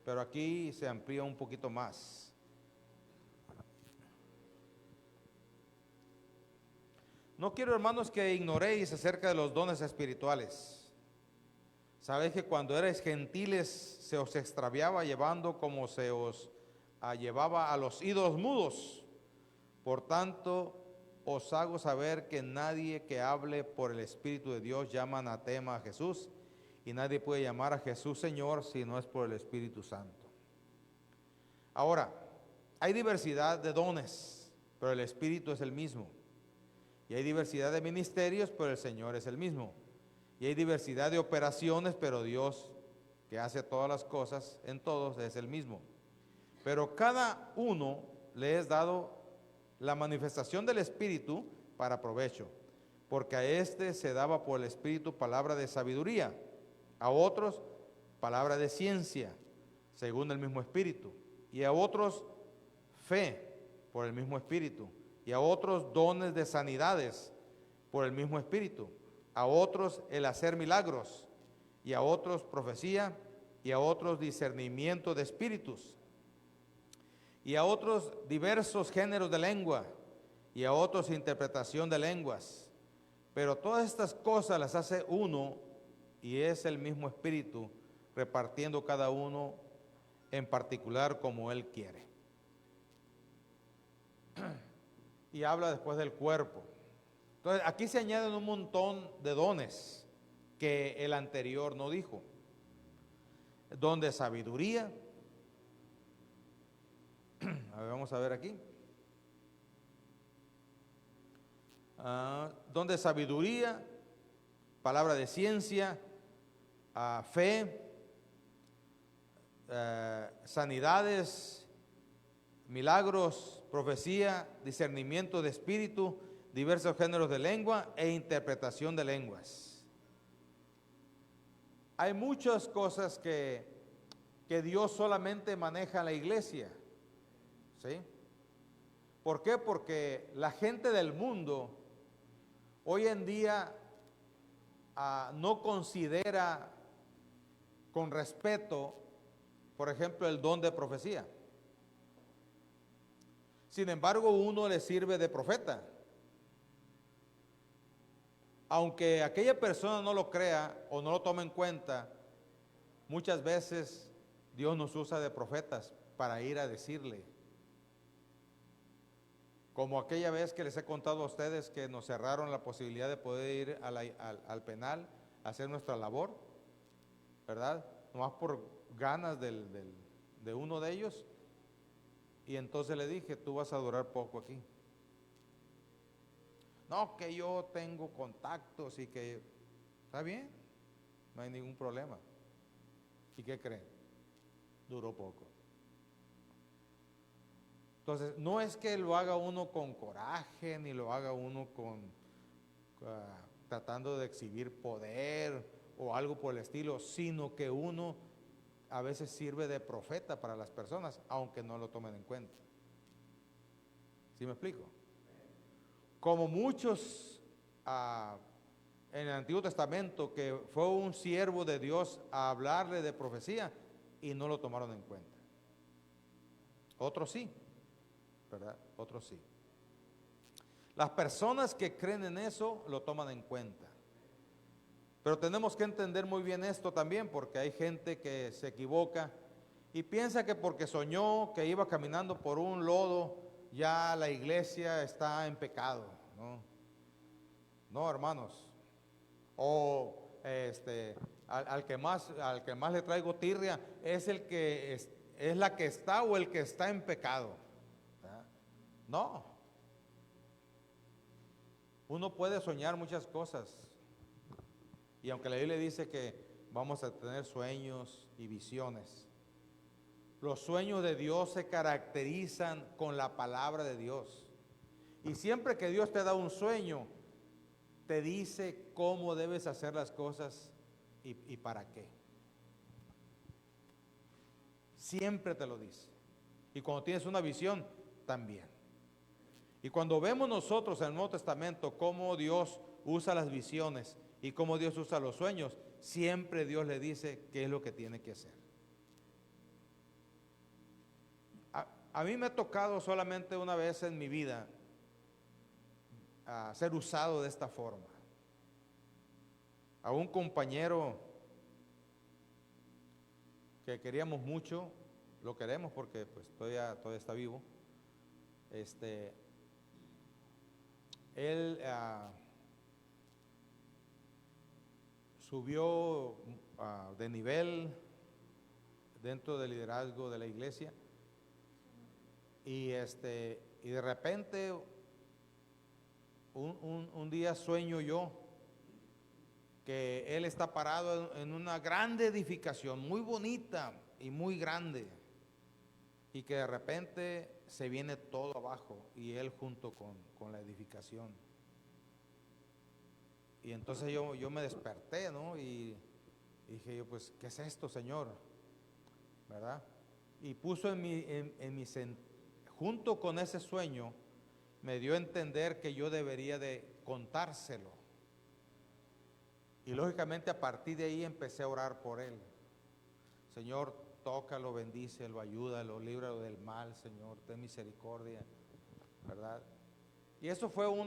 pero aquí se amplía un poquito más. No quiero, hermanos, que ignoréis acerca de los dones espirituales. Sabéis que cuando erais gentiles se os extraviaba llevando como se os llevaba a los ídolos mudos. Por tanto, os hago saber que nadie que hable por el Espíritu de Dios llama anatema a Jesús, y nadie puede llamar a Jesús Señor si no es por el Espíritu Santo. Ahora, hay diversidad de dones, pero el Espíritu es el mismo. Y hay diversidad de ministerios, pero el Señor es el mismo. Y hay diversidad de operaciones, pero Dios, que hace todas las cosas en todos, es el mismo. Pero cada uno le es dado la manifestación del Espíritu para provecho, porque a este se daba por el Espíritu palabra de sabiduría, a otros palabra de ciencia, según el mismo Espíritu, y a otros fe por el mismo Espíritu, y a otros dones de sanidades por el mismo Espíritu, a otros el hacer milagros, y a otros profecía, y a otros discernimiento de espíritus, y a otros diversos géneros de lengua, y a otros interpretación de lenguas. Pero todas estas cosas las hace uno, y es el mismo Espíritu, repartiendo cada uno en particular como Él quiere. Y habla después del cuerpo. Entonces, aquí se añaden un montón de dones que el anterior no dijo. Don de sabiduría. A ver, vamos a ver aquí. Don de sabiduría, palabra de ciencia, fe, sanidades, milagros, profecía, discernimiento de espíritu, diversos géneros de lengua e interpretación de lenguas. Hay muchas cosas que Dios solamente maneja en la iglesia, ¿sí? ¿Por qué? Porque la gente del mundo hoy en día no considera con respeto, por ejemplo, el don de profecía. Sin embargo, uno le sirve de profeta. Aunque aquella persona no lo crea o no lo tome en cuenta, muchas veces Dios nos usa de profetas para ir a decirle. Como aquella vez que les he contado a ustedes que nos cerraron la posibilidad de poder ir al penal a hacer nuestra labor, ¿verdad? Nomás por ganas de uno de ellos. Y entonces le dije, tú vas a durar poco aquí. No, que yo tengo contactos y que, ¿está bien? No hay ningún problema. ¿Y qué creen? Duró poco. Entonces, no es que lo haga uno con coraje, ni lo haga uno tratando de exhibir poder o algo por el estilo, sino que uno a veces sirve de profeta para las personas, aunque no lo tomen en cuenta. ¿Sí me explico? Como muchos en el Antiguo Testamento, que fue un siervo de Dios a hablarle de profecía y no lo tomaron en cuenta. Otros sí, ¿verdad? Otros sí. Las personas que creen en eso lo toman en cuenta. Pero tenemos que entender muy bien esto también, porque hay gente que se equivoca y piensa que porque soñó que iba caminando por un lodo, ya la iglesia está en pecado, ¿no? No, hermanos. O al que más le traigo tirria es el que es la que está o el que está en pecado. ¿Verdad? No. Uno puede soñar muchas cosas. Y aunque la Biblia dice que vamos a tener sueños y visiones, los sueños de Dios se caracterizan con la palabra de Dios. Y siempre que Dios te da un sueño, te dice cómo debes hacer las cosas y para qué. Siempre te lo dice. Y cuando tienes una visión, también. Y cuando vemos nosotros en el Nuevo Testamento cómo Dios usa las visiones y cómo Dios usa los sueños, siempre Dios le dice qué es lo que tiene que hacer. A mí me ha tocado solamente una vez en mi vida ser usado de esta forma. A un compañero que queríamos mucho, lo queremos porque pues todavía está vivo. Él subió de nivel dentro del liderazgo de la iglesia y de repente un día sueño yo que él está parado en una grande edificación, muy bonita y muy grande, y que de repente se viene todo abajo y él junto con la edificación. Y entonces yo me desperté, ¿no? Y dije yo, pues, ¿qué es esto, Señor? ¿Verdad? Y puso junto con ese sueño, me dio a entender que yo debería de contárselo. Y lógicamente a partir de ahí empecé a orar por él. Señor, tócalo, bendícelo, ayúdalo, líbralo del mal, Señor, ten misericordia, ¿verdad? Y eso fue un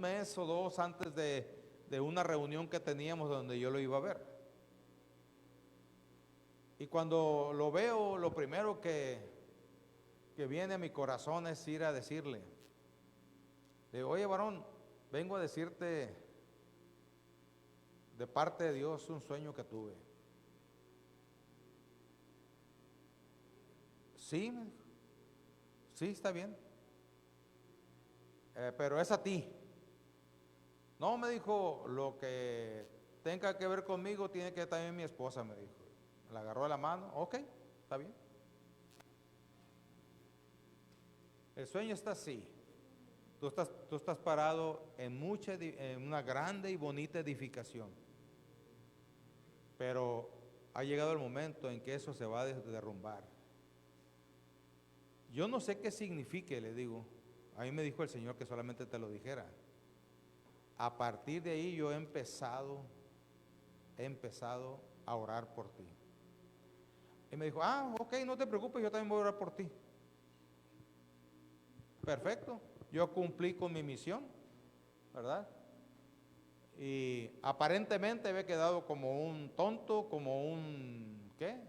mes o dos antes de una reunión que teníamos donde yo lo iba a ver. Y cuando lo veo, lo primero que viene a mi corazón es ir a decirle, le digo, oye varón, vengo a decirte de parte de Dios un sueño que tuve. Sí, me dijo, sí, está bien, pero es a ti. No, me dijo, lo que tenga que ver conmigo tiene que también mi esposa, me dijo. Me la agarró de la mano, ok, está bien. El sueño está así. Tú estás parado en una grande y bonita edificación. Pero ha llegado el momento en que eso se va a derrumbar. Yo no sé qué signifique, le digo. A mí me dijo el Señor que solamente te lo dijera. A partir de ahí yo he empezado a orar por ti. Y me dijo, ok, no te preocupes, yo también voy a orar por ti. Perfecto, yo cumplí con mi misión, ¿verdad? Y aparentemente había quedado como un tonto, como un, ¿qué?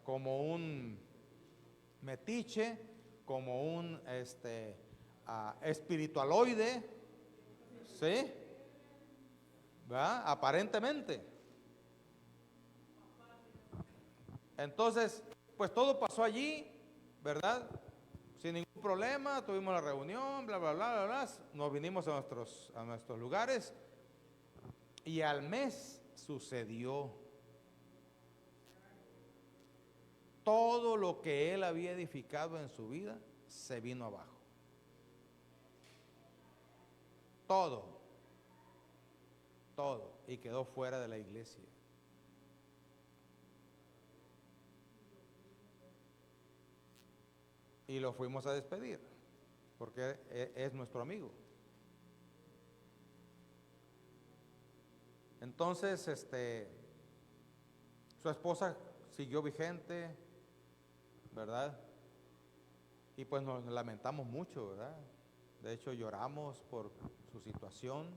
Como un metiche, como un espiritualoide, ¿sí? ¿Verdad? Aparentemente. Entonces, pues todo pasó allí, ¿verdad? Sin ningún problema, tuvimos la reunión, bla, bla, bla, bla, bla. Nos vinimos a nuestros lugares y al mes sucedió todo lo que él había edificado en su vida, se vino abajo. Todo, y quedó fuera de la iglesia. Y lo fuimos a despedir, porque es nuestro amigo. Entonces, su esposa siguió vigente, ¿verdad? Y pues nos lamentamos mucho, ¿verdad? De hecho, lloramos por su situación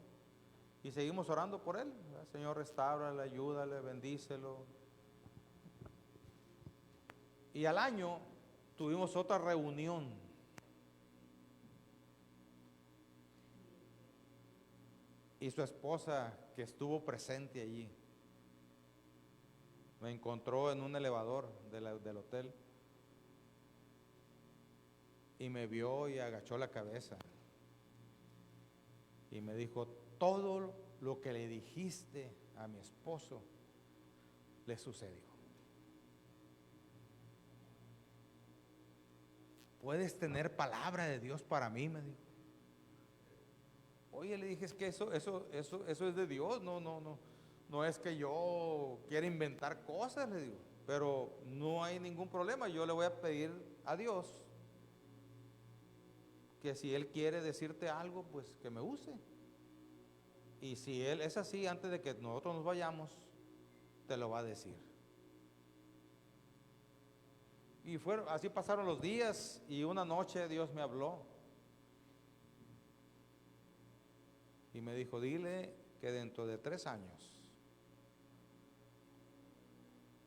y seguimos orando por él, ¿verdad? Señor, restáurale, ayúdale, bendícelo. Y al año tuvimos otra reunión. Y su esposa, que estuvo presente allí, me encontró en un elevador del hotel y me vio y agachó la cabeza y me dijo, todo lo que le dijiste a mi esposo le sucedió. ¿Puedes tener palabra de Dios para mí?, me dijo. Oye, le dije, es que eso es de Dios, no es que yo quiera inventar cosas, le digo, pero no hay ningún problema, yo le voy a pedir a Dios que si Él quiere decirte algo, pues que me use. Y si Él es así, antes de que nosotros nos vayamos, te lo va a decir. Y así pasaron los días y una noche Dios me habló y me dijo, dile que dentro de 3 años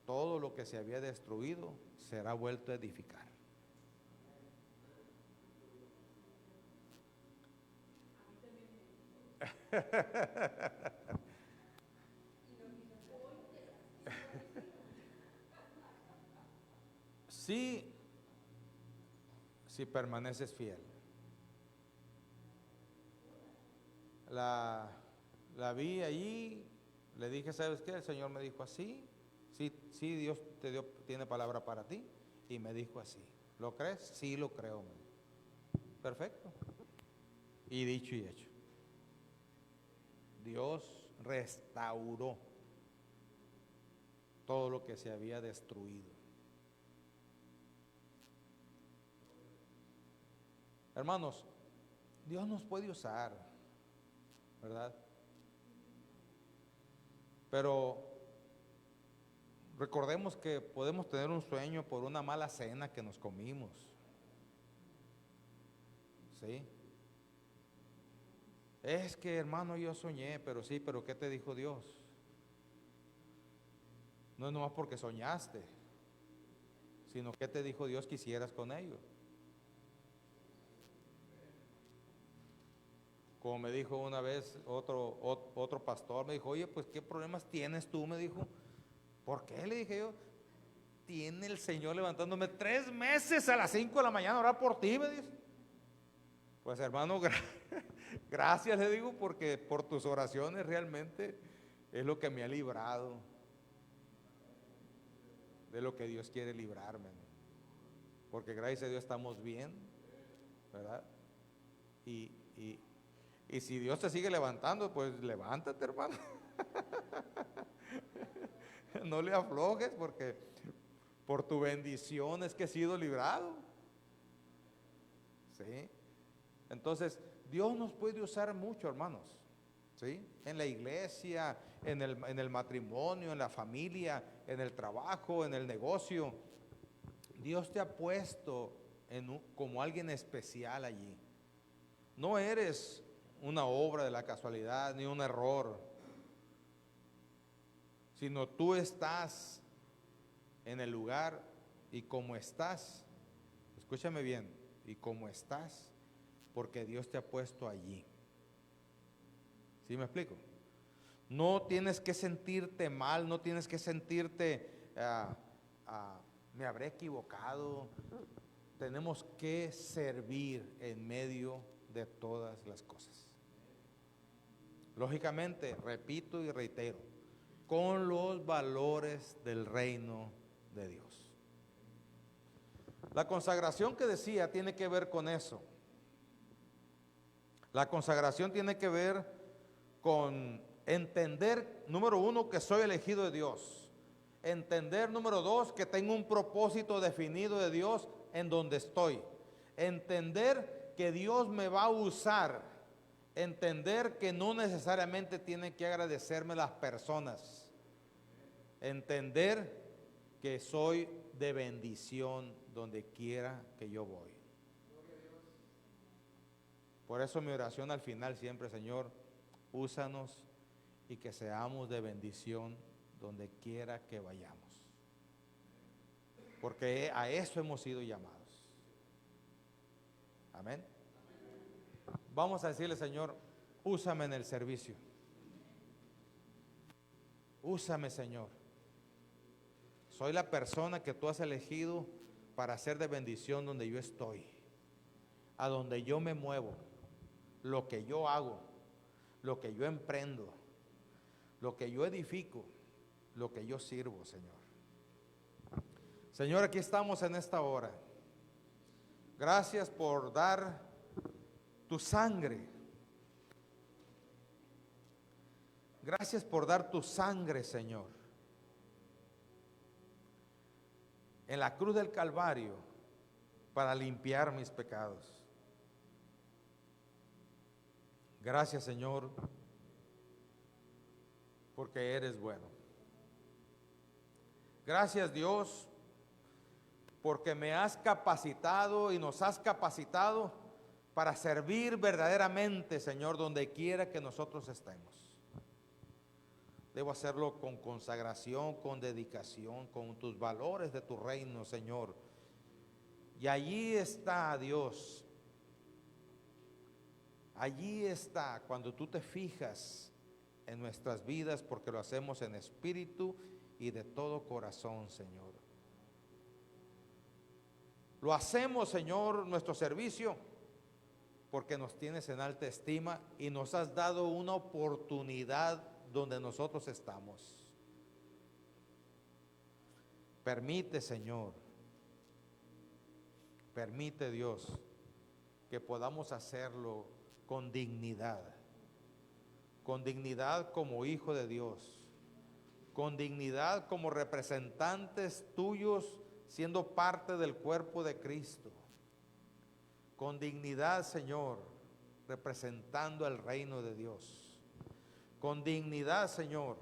todo lo que se había destruido será vuelto a edificar. Sí, si permaneces fiel. La vi allí, le dije, ¿sabes qué? El Señor me dijo así, sí, Dios tiene palabra para ti, y me dijo así. ¿Lo crees? Sí, lo creo. Me dijo. Perfecto. Y dicho y hecho. Dios restauró todo lo que se había destruido. Hermanos, Dios nos puede usar, ¿verdad? Pero recordemos que podemos tener un sueño por una mala cena que nos comimos. ¿Sí? Es que, hermano, yo soñé, pero sí, pero ¿qué te dijo Dios? No es nomás porque soñaste, sino ¿qué te dijo Dios que hicieras con ello? Como me dijo una vez otro pastor, me dijo, oye, pues ¿qué problemas tienes tú? Me dijo, ¿por qué? Le dije yo, tiene el Señor levantándome 3 meses a las 5 de la mañana a orar por ti, me dice. Pues hermano, gracias le digo, porque por tus oraciones realmente es lo que me ha librado de lo que Dios quiere librarme, ¿no? Porque gracias a Dios estamos bien, ¿verdad? Y si Dios te sigue levantando, pues levántate, hermano. No le aflojes, porque por tu bendición es que he sido librado. ¿Sí? Entonces, Dios nos puede usar mucho, hermanos. ¿Sí? En la iglesia, en el matrimonio, en la familia, en el trabajo, en el negocio. Dios te ha puesto como alguien especial allí. No eres una obra de la casualidad ni un error, sino tú estás en el lugar y como estás, escúchame bien, y como estás, porque Dios te ha puesto allí. ¿Sí me explico? No tienes que sentirte mal, no tienes que sentirte, me habré equivocado. Tenemos que servir en medio de todas las cosas. Lógicamente, repito y reitero, con los valores del reino de Dios. La consagración que decía tiene que ver con eso. La consagración tiene que ver con entender, número 1, que soy elegido de Dios. Entender, número 2, que tengo un propósito definido de Dios en donde estoy. Entender que Dios me va a usar. Entender que no necesariamente tienen que agradecerme las personas. Entender que soy de bendición donde quiera que yo voy. Por eso mi oración al final siempre, Señor, úsanos y que seamos de bendición donde quiera que vayamos. Porque a eso hemos sido llamados. Amén. Vamos a decirle, Señor, úsame en el servicio. Úsame, Señor. Soy la persona que tú has elegido para ser de bendición donde yo estoy, a donde yo me muevo, lo que yo hago, lo que yo emprendo, lo que yo edifico, lo que yo sirvo, Señor. Señor, aquí estamos en esta hora. Gracias por dar tu sangre Gracias por dar tu sangre, Señor, en la cruz del Calvario para limpiar mis pecados. Gracias, Señor, porque eres bueno. Gracias, Dios, porque me has capacitado y nos has capacitado para servir verdaderamente, Señor, donde quiera que nosotros estemos. Debo hacerlo con consagración, con dedicación, con tus valores de tu reino, Señor. Y allí está, Dios. Allí está cuando tú te fijas en nuestras vidas, porque lo hacemos en espíritu y de todo corazón, Señor. Lo hacemos, Señor, nuestro servicio, porque nos tienes en alta estima y nos has dado una oportunidad donde nosotros estamos. Permite, Señor, permite, Dios, que podamos hacerlo con dignidad como hijo de Dios, con dignidad como representantes tuyos, siendo parte del cuerpo de Cristo, con dignidad, Señor, representando el reino de Dios, con dignidad, Señor,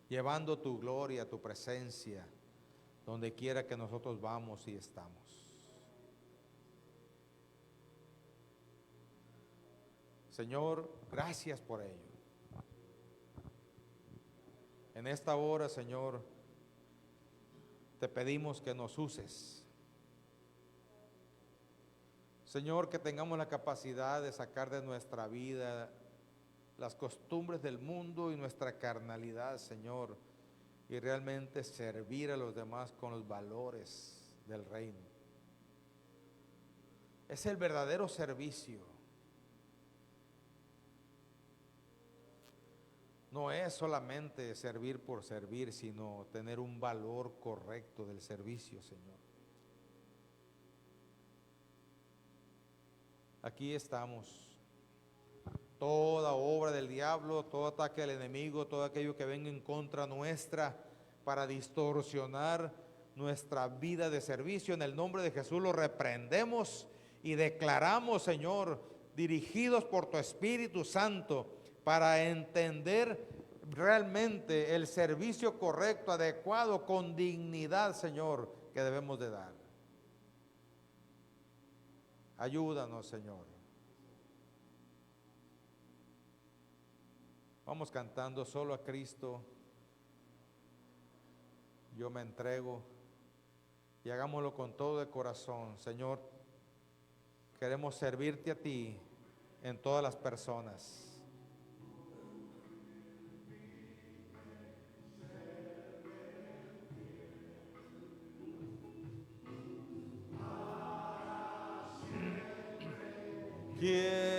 llevando tu gloria, tu presencia, donde quiera que nosotros vamos y estamos. Señor, gracias por ello. En esta hora, Señor, te pedimos que nos uses. Señor, que tengamos la capacidad de sacar de nuestra vida las costumbres del mundo y nuestra carnalidad, Señor, y realmente servir a los demás con los valores del reino. Es el verdadero servicio. No es solamente servir por servir, sino tener un valor correcto del servicio, Señor. Aquí estamos. Toda obra del diablo, todo ataque del enemigo, todo aquello que venga en contra nuestra para distorsionar nuestra vida de servicio, en el nombre de Jesús lo reprendemos y declaramos, Señor, dirigidos por tu Espíritu Santo, para entender realmente el servicio correcto, adecuado, con dignidad, Señor, que debemos de dar. Ayúdanos, Señor. Vamos cantando solo a Cristo. Yo me entrego y hagámoslo con todo de corazón. Señor, queremos servirte a ti en todas las personas. Yeah.